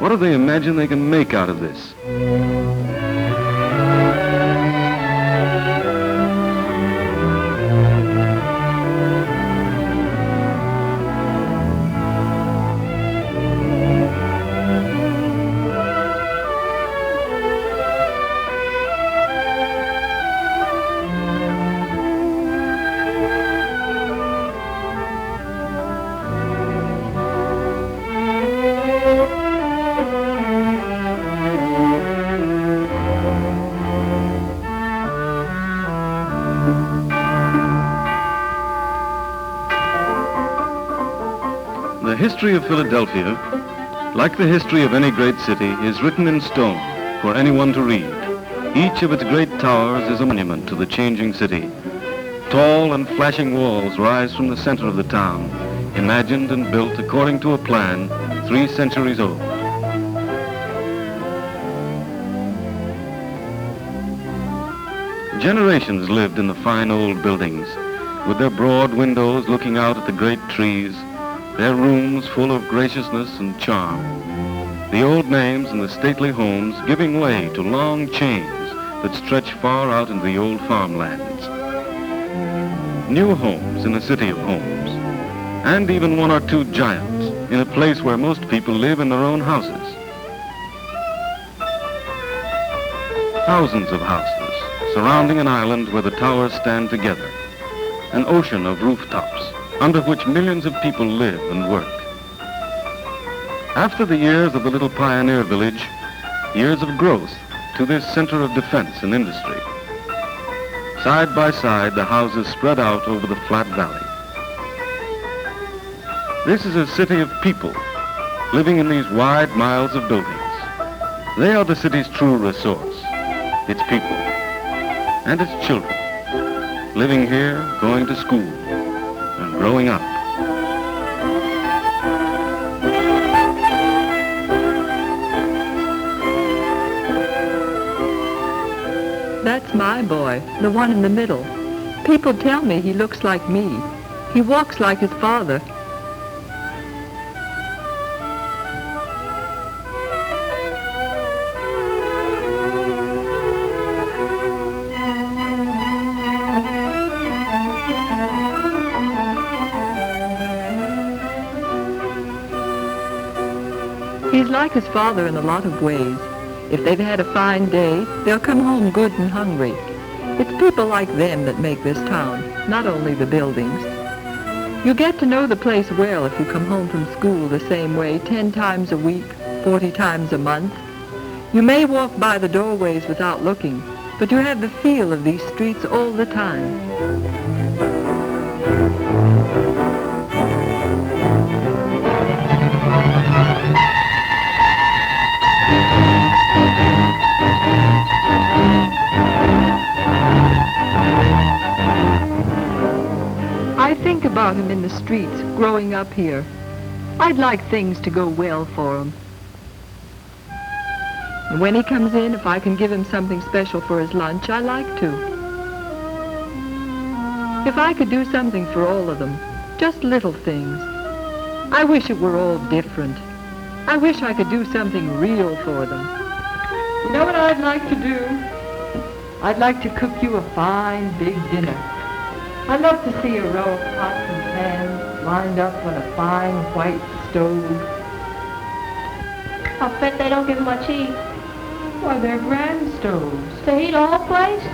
What do they imagine they can make out of this? The history of Philadelphia, like the history of any great city, is written in stone for anyone to read. Each of its great towers is a monument to the changing city. Tall and flashing walls rise from the center of the town, imagined and built according to a plan 3 centuries old. Generations lived in the fine old buildings, with their broad windows looking out at the great trees, their rooms full of graciousness and charm. The old names and the stately homes giving way to long chains that stretch far out into the old farmlands. New homes in a city of homes, and even 1 or 2 giants in a place where most people live in their own houses. Thousands of houses surrounding an island where the towers stand together, an ocean of rooftops under which millions of people live and work. After the years of the little pioneer village, years of growth to this center of defense and industry. Side by side, the houses spread out over the flat valley. This is a city of people living in these wide miles of buildings. They are the city's true resource, its people, and its children, living here, going to school, and growing up. That's my boy, the one in the middle. People tell me he looks like me. He walks like his father. He's like his father in a lot of ways. If they've had a fine day, they'll come home good and hungry. It's people like them that make this town, not only the buildings. You get to know the place well if you come home from school the same way 10 times a week, 40 times a month. You may walk by the doorways without looking, but you have the feel of these streets all the time. I think about him in the streets, growing up here. I'd like things to go well for him. And when he comes in, if I can give him something special for his lunch, I like to. If I could do something for all of them, just little things. I wish it were all different. I wish I could do something real for them. You know what I'd like to do? I'd like to cook you a fine big dinner. I'd love to see a row of pots and pans lined up on a fine white stove. I bet they don't give much heat. Why, they're grand stoves. To heat a whole place?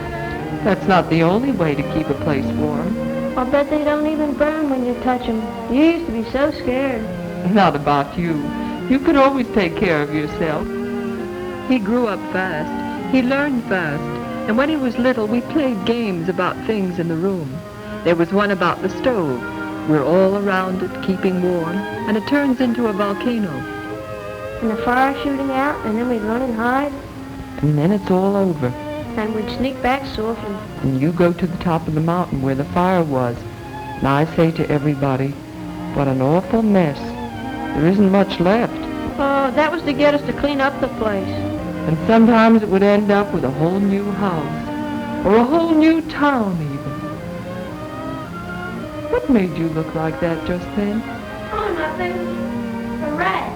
That's not the only way to keep a place warm. I bet they don't even burn when you touch them. You used to be so scared. Not about you. You could always take care of yourself. He grew up fast. He learned fast. And when he was little, we played games about things in the room. There was one about the stove. We're all around it, keeping warm, and it turns into a volcano. And the fire shooting out, and then we'd run and hide. And then it's all over. And we'd sneak back softly. And you go to the top of the mountain where the fire was. And I say to everybody, what an awful mess. There isn't much left. Oh, that was to get us to clean up the place. And sometimes it would end up with a whole new house. Or a whole new town, even. What made you look like that just then? Oh, nothing. A rat.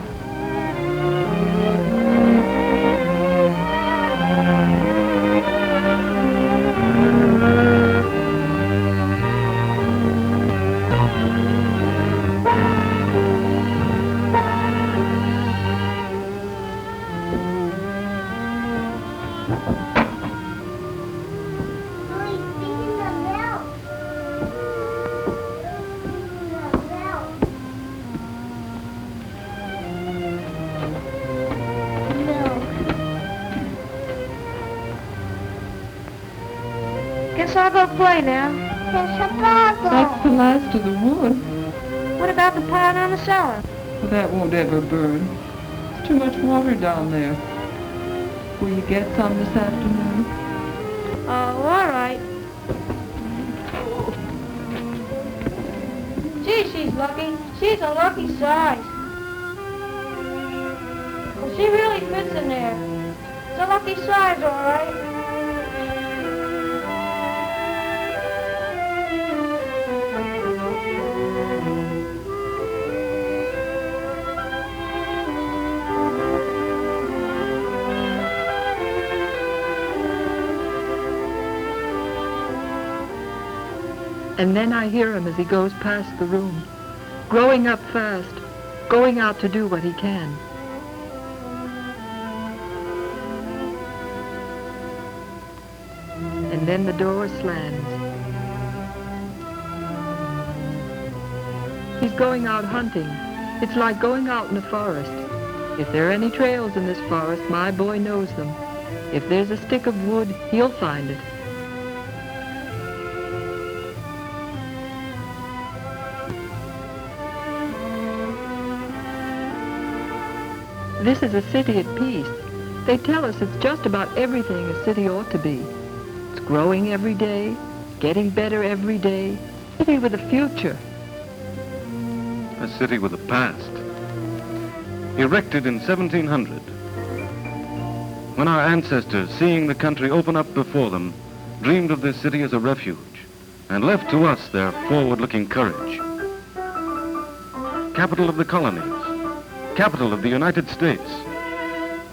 Guess I'll go play now. That's the last of the wood. What about the pot on the cellar? Well, that won't ever burn. There's too much water down there. Will you get some this afternoon? Oh, all right. Gee, she's lucky. She's a lucky size. Well, she really fits in there. It's a lucky size, all right. And then I hear him as he goes past the room, growing up fast, going out to do what he can. And then the door slams. He's going out hunting. It's like going out in a forest. If there are any trails in this forest, my boy knows them. If there's a stick of wood, he'll find it. This is a city at peace. They tell us it's just about everything a city ought to be. It's growing every day, getting better every day. A city with a future. A city with a past. Erected in 1700. When our ancestors, seeing the country open up before them, dreamed of this city as a refuge and left to us their forward-looking courage. Capital of the colonies. Capital of the United States.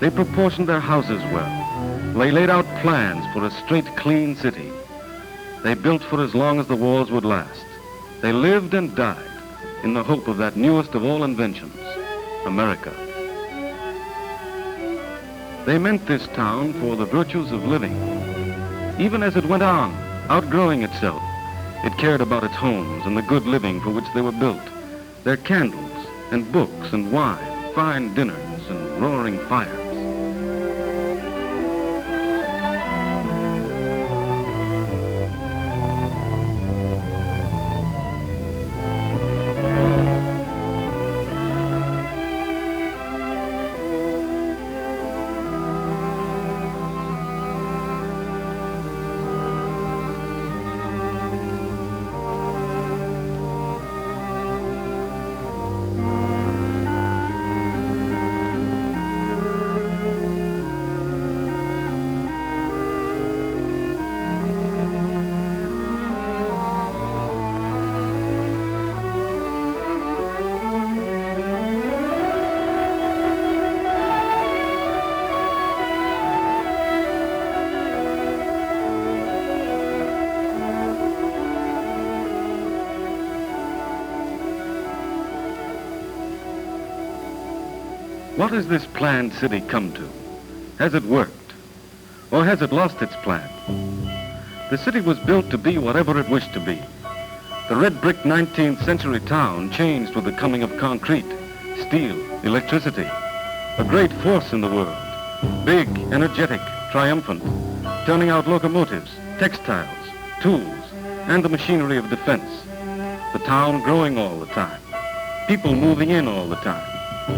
They proportioned their houses well. They laid out plans for a straight, clean city. They built for as long as the walls would last. They lived and died in the hope of that newest of all inventions, America. They meant this town for the virtues of living. Even as it went on, outgrowing itself, it cared about its homes and the good living for which they were built, their candles and books and wine, fine dinners and roaring fires. What has this planned city come to? Has it worked? Or has it lost its plan? The city was built to be whatever it wished to be. The red brick 19th century town changed with the coming of concrete, steel, electricity. A great force in the world. Big, energetic, triumphant, turning out locomotives, textiles, tools, and the machinery of defense. The town growing all the time. People moving in all the time.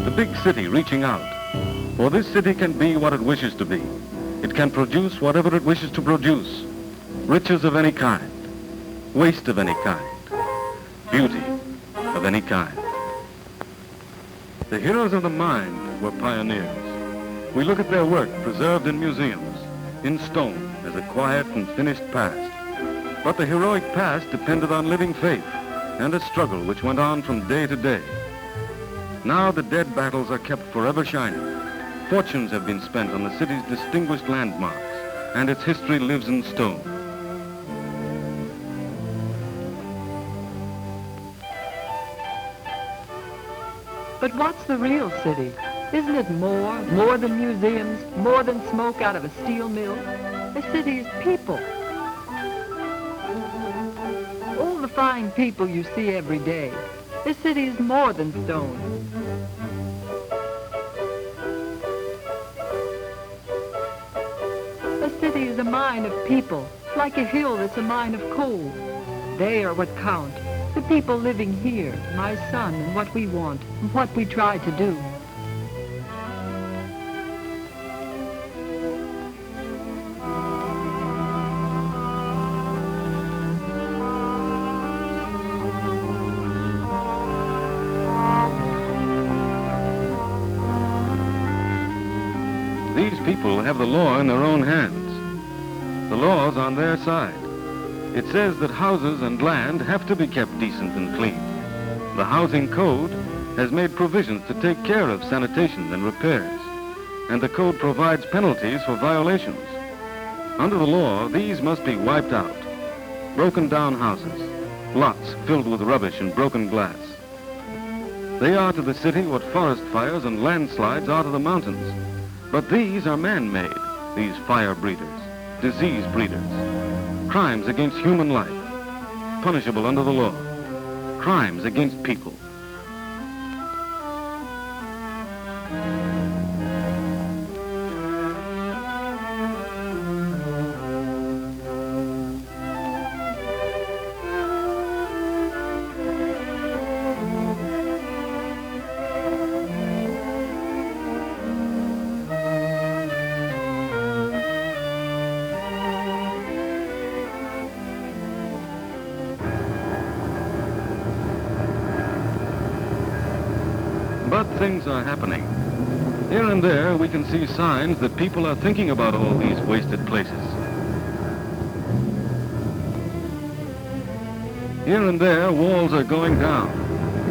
The big city reaching out. For this city can be what it wishes to be. It can produce whatever it wishes to produce. Riches of any kind. Waste of any kind. Beauty of any kind. The heroes of the mind were pioneers. We look at their work preserved in museums, in stone, as a quiet and finished past. But the heroic past depended on living faith and a struggle which went on from day to day. Now the dead battles are kept forever shining. Fortunes have been spent on the city's distinguished landmarks, and its history lives in stone. But what's the real city? Isn't it more than museums, more than smoke out of a steel mill? The city is people. All the fine people you see every day. This city is more than stone. A city is a mine of people, like a hill that's a mine of coal. They are what count. The people living here, my son, and what we want, and what we try to do. These people have the law in their own hands. The law's on their side. It says that houses and land have to be kept decent and clean. The housing code has made provisions to take care of sanitation and repairs, and the code provides penalties for violations. Under the law, these must be wiped out. Broken down houses, lots filled with rubbish and broken glass. They are to the city what forest fires and landslides are to the mountains. But these are man-made, these fire breeders, disease breeders. Crimes against human life, punishable under the law. Crimes against people. But things are happening. Here and there we can see signs that people are thinking about all these wasted places. Here and there walls are going down,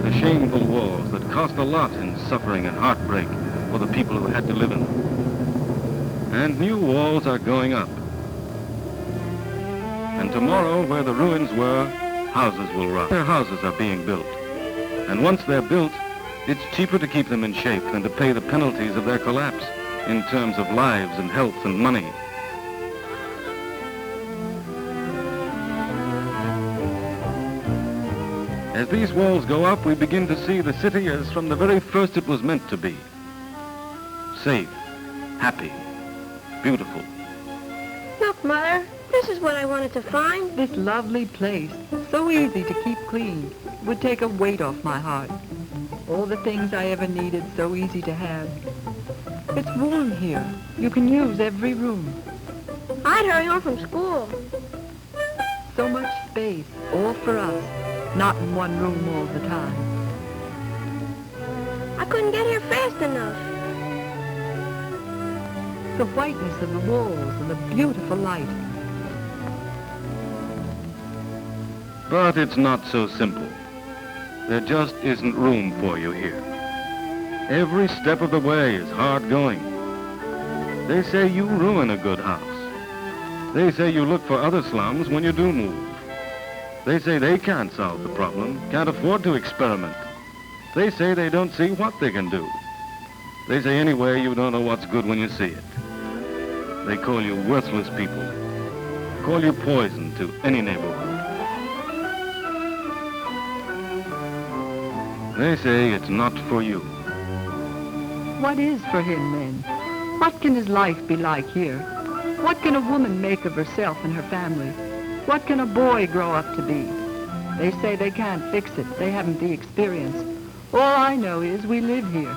the shameful walls that cost a lot in suffering and heartbreak for the people who had to live in them. And new walls are going up. And tomorrow, where the ruins were, houses will rise. Their houses are being built. And once they're built, it's cheaper to keep them in shape than to pay the penalties of their collapse in terms of lives and health and money. As these walls go up, we begin to see the city as from the very first it was meant to be. Safe, happy, beautiful. Look, Mother, this is what I wanted to find. This lovely place, so easy to keep clean, would take a weight off my heart. All the things I ever needed, so easy to have. It's warm here. You can use every room. I'd hurry home from school. So much space, all for us, not in one room all the time. I couldn't get here fast enough. The whiteness of the walls and the beautiful light. But it's not so simple. There just isn't room for you here. Every step of the way is hard going. They say you ruin a good house. They say you look for other slums when you do move. They say they can't solve the problem, can't afford to experiment. They say they don't see what they can do. They say anyway you don't know what's good when you see it. They call you worthless people. Call you poison to any neighborhood. They say it's not for you. What is for him, then? What can his life be like here? What can a woman make of herself and her family? What can a boy grow up to be? They say they can't fix it. They haven't the experience. All I know is we live here.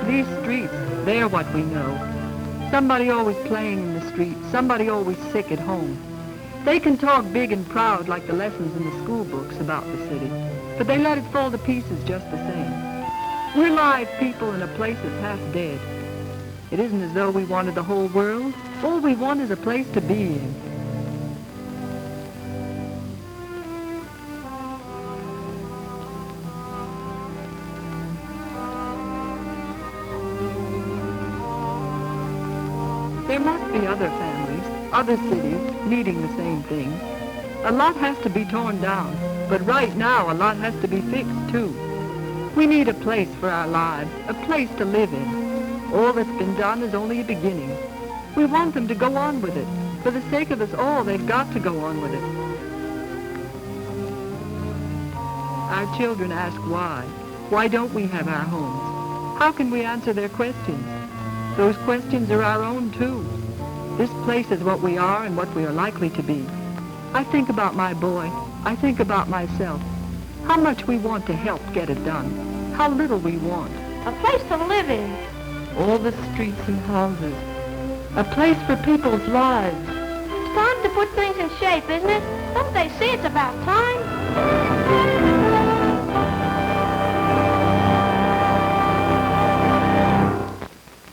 These streets, they're what we know. Somebody always playing in the street. Somebody always sick at home. They can talk big and proud like the lessons in the school books about the city, but they let it fall to pieces just the same. We're live people in a place that's half dead. It isn't as though we wanted the whole world. All we want is a place to be in. There must be other families, other cities, needing the same thing. A lot has to be torn down, but right now a lot has to be fixed too. We need a place for our lives, a place to live in. All that's been done is only a beginning. We want them to go on with it. For the sake of us all, they've got to go on with it. Our children ask why. Why don't we have our homes? How can we answer their questions? Those questions are our own too. This place is what we are and what we are likely to be. I think about my boy. I think about myself. How much we want to help get it done. How little we want. A place to live in. All the streets and houses. A place for people's lives. It's time to put things in shape, isn't it? Don't they see it's about time?